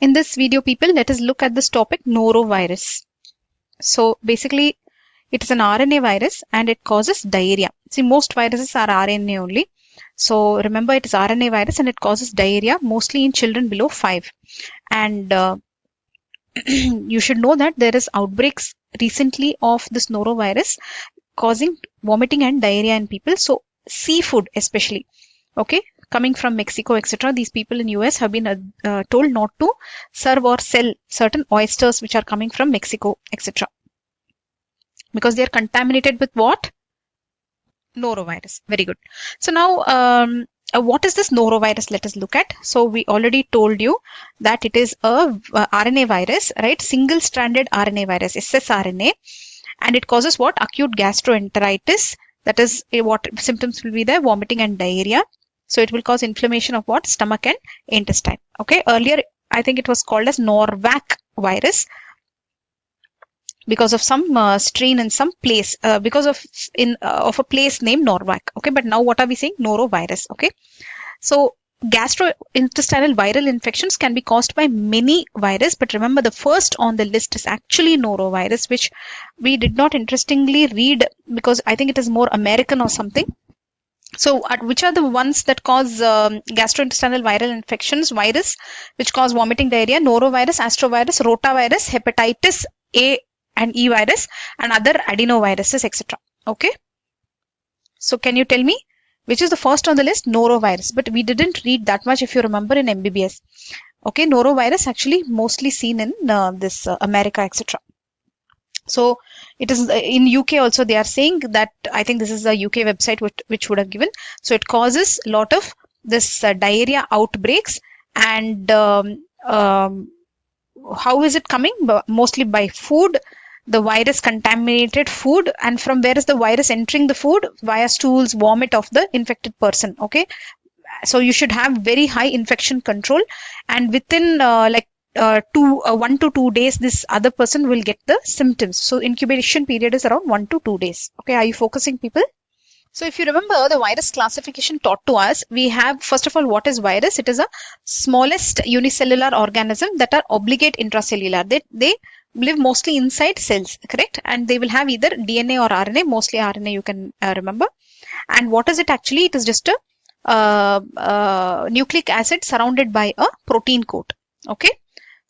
In this video, people, let us look at this topic, NoroVirus. So basically, it is an RNA virus and it causes diarrhea. See, most viruses are RNA only. So remember, it is RNA virus and it causes diarrhea, mostly in children below 5. And you should know that there is outbreaks recently of this norovirus causing vomiting and diarrhea in people. So seafood especially, okay, coming from Mexico, etc. These people in US have been told not to serve or sell certain oysters which are coming from Mexico, etc. Because they are contaminated with what? Norovirus. Very good. So now, what is this norovirus? Let us look at. So we already told you that it is a RNA virus, right? Single-stranded RNA virus, ssRNA, and it causes what? Acute gastroenteritis. That is, what symptoms will be there? Vomiting and diarrhea. So it will cause inflammation of what? Stomach and intestine. Okay. Earlier, I think it was called as NorwalkVirus because of some strain in some place, because of a place named Norwalk. Okay. But now what are we saying? NoroVirus. Okay. So gastrointestinal viral infections can be caused by many viruses, but remember the first on the list is actually norovirus, which we did not interestingly read because I think it is more American or something. So which are the ones that cause gastrointestinal viral infections? Virus which cause vomiting, diarrhea: norovirus, astrovirus, rotavirus, hepatitis A and E virus, and other adenoviruses, etc. Okay. So can you tell me which is the first on the list? Norovirus. But we didn't read that much if you remember in MBBS. Okay, norovirus actually mostly seen in this America, etc. So it is in UK also. They are saying that, I think this is a UK website which would have given. So it causes a lot of this diarrhea outbreaks. And how is it coming? Mostly by food. The virus contaminated food, and from where is the virus entering the food? Via stools, vomit of the infected person. Okay, so you should have very high infection control, and within 1 to 2 days, this other person will get the symptoms. So incubation period is around 1 to 2 days. Okay, are you focusing, people? So if you remember the virus classification taught to us, we have, first of all, what is virus? It is a smallest unicellular organism that are obligate intracellular. They live mostly inside cells, correct? And they will have either DNA or RNA, mostly RNA you can remember. And what is it actually? It is just a nucleic acid surrounded by a protein coat, okay,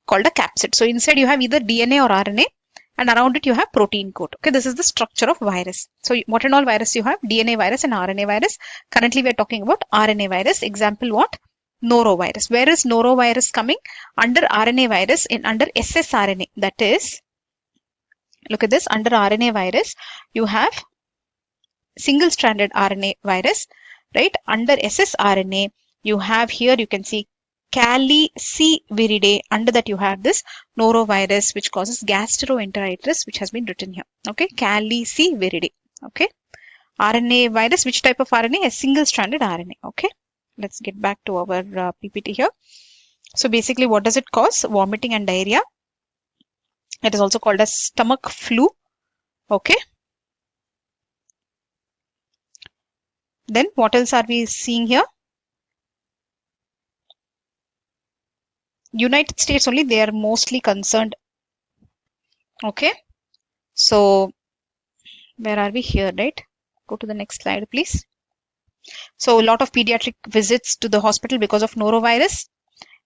called a capsid. So inside you have either DNA or RNA, and around it you have protein coat. Okay, this is the structure of virus. So what and all virus you have? DNA virus and RNA virus. Currently we are talking about RNA virus. Example what? Norovirus. Where is norovirus coming? Under RNA virus, under ssRNA. That is, look at this, under RNA virus you have single-stranded RNA virus, right? Under ssRNA you have, here you can see calliciviridae. Under that you have this norovirus which causes gastroenteritis, which has been written here. Okay, calliciviridae. Okay, RNA virus, which type of RNA? A single-stranded RNA. Okay, let's get back to our PPT here. So basically, what does it cause? Vomiting and diarrhea. It is also called as stomach flu. Okay. Then what else are we seeing here? United States only, they are mostly concerned. Okay. So where are we here, right? Go to the next slide, please. So a lot of pediatric visits to the hospital because of norovirus,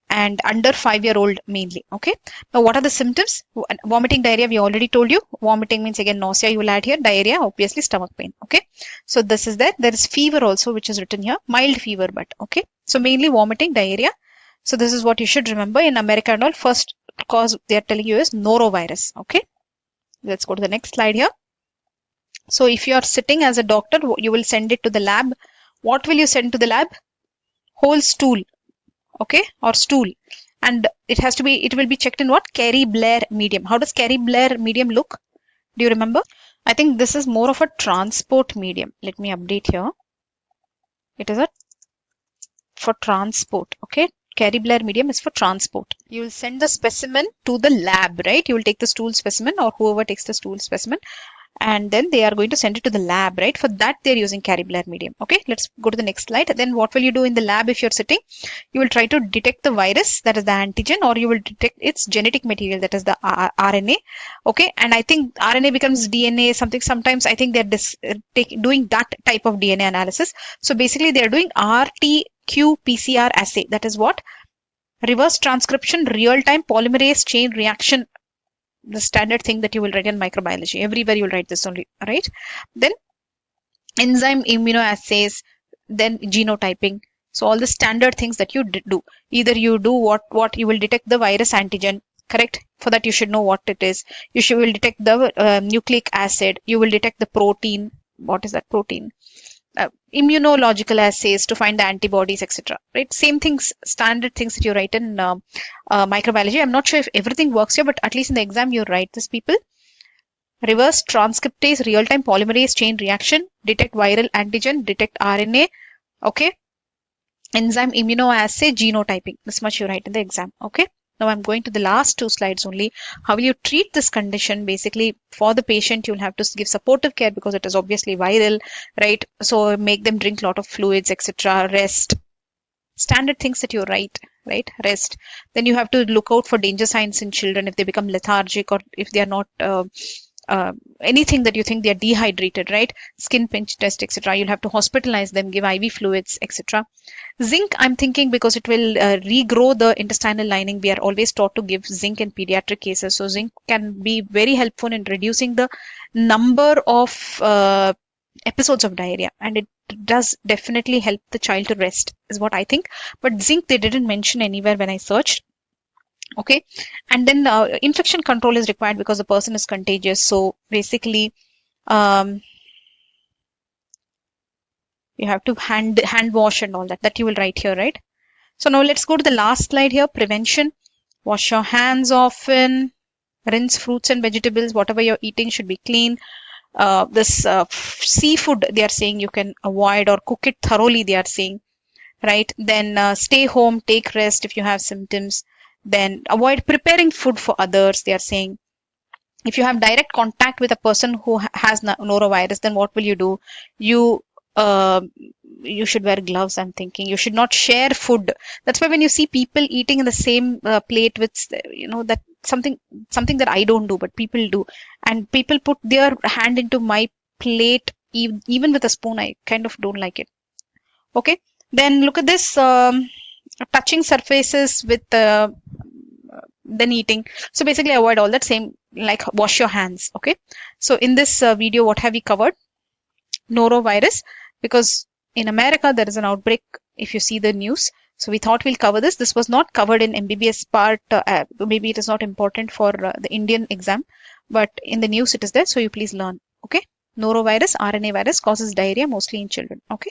and under 5-year-old mainly. Okay. Now what are the symptoms? Vomiting, diarrhea, we already told you. Vomiting means again nausea, you will add here. Diarrhea, obviously stomach pain. Okay. So this is there. There is fever also, which is written here. Mild fever, but okay. So mainly vomiting, diarrhea. So this is what you should remember. In America and all, first cause they are telling you is norovirus. Okay. Let's go to the next slide here. So if you are sitting as a doctor, you will send it to the lab. What will you send to the lab? Whole stool. Okay, or stool, and it will be checked in what? Kerry-Blair medium. How does Kerry-Blair medium look? Do you remember? I think this is more of a transport medium. Let me update here. It is for transport. Okay, Kerry-Blair medium is for transport. You will send the specimen to the lab, right? You will take the stool specimen, or whoever takes the stool specimen, and then they are going to send it to the lab, right? For that, they're using caribulary medium. Okay, let's go to the next slide. Then what will you do in the lab if you're sitting? You will try to detect the virus, that is the antigen, or you will detect its genetic material, that is the RNA. Okay, and I think RNA becomes DNA, something. Sometimes I think they're doing that type of DNA analysis. So basically, they're doing RT-qPCR assay. That is what? Reverse transcription, real-time polymerase chain reaction, the standard thing that you will write in microbiology. Everywhere you'll write this only, right? Then enzyme immunoassays, then genotyping. So all the standard things that you do. Either you do what you will detect the virus antigen, correct? For that you should know what it is. You will detect the nucleic acid. You will detect the protein. What is that protein? Immunological assays to find the antibodies, etc. Right? Same things, standard things that you write in microbiology. I'm not sure if everything works here, but at least in the exam you write this, people. Reverse transcriptase, real-time polymerase chain reaction, detect viral antigen, detect RNA. Okay. Enzyme immunoassay, genotyping. This much you write in the exam. Okay. Now I'm going to the last two slides only. How will you treat this condition? Basically, for the patient, you'll have to give supportive care because it is obviously viral, right? So make them drink a lot of fluids, etc. Rest. Standard things that you write, right? Rest. Then you have to look out for danger signs in children if they become lethargic or if they are not anything that you think they are dehydrated, right? Skin pinch test, etc. You'll have to hospitalize them, give IV fluids, etc. Zinc, I'm thinking because it will regrow the intestinal lining. We are always taught to give zinc in pediatric cases. So zinc can be very helpful in reducing the number of episodes of diarrhea, and it does definitely help the child to rest, is what I think. But zinc they didn't mention anywhere when I searched. Okay, and then infection control is required because the person is contagious. So basically, you have to hand wash and all that you will write here, right? So now let's go to the last slide here. Prevention. Wash your hands often. Rinse fruits and vegetables. Whatever you're eating should be clean. This seafood, they are saying you can avoid or cook it thoroughly, they are saying, right? Then stay home, take rest if you have symptoms. Then avoid preparing food for others, they are saying. If you have direct contact with a person who has norovirus, then what will you do? Uh, you should wear gloves, I'm thinking. You should not share food. That's why when you see people eating in the same plate with, that something that I don't do, but people do. And people put their hand into my plate, even with a spoon. I kind of don't like it. Okay. Then look at this, touching surfaces with then eating. So basically avoid all that, same like wash your hands. Okay. So in this video, what have we covered? NoroVirus, because in America there is an outbreak if you see the news. So we thought we'll cover this. This was not covered in MBBS part. Maybe it is not important for the Indian exam, but in the news it is there. So you please learn. Okay. NoroVirus, RNA virus, causes diarrhea mostly in children. Okay.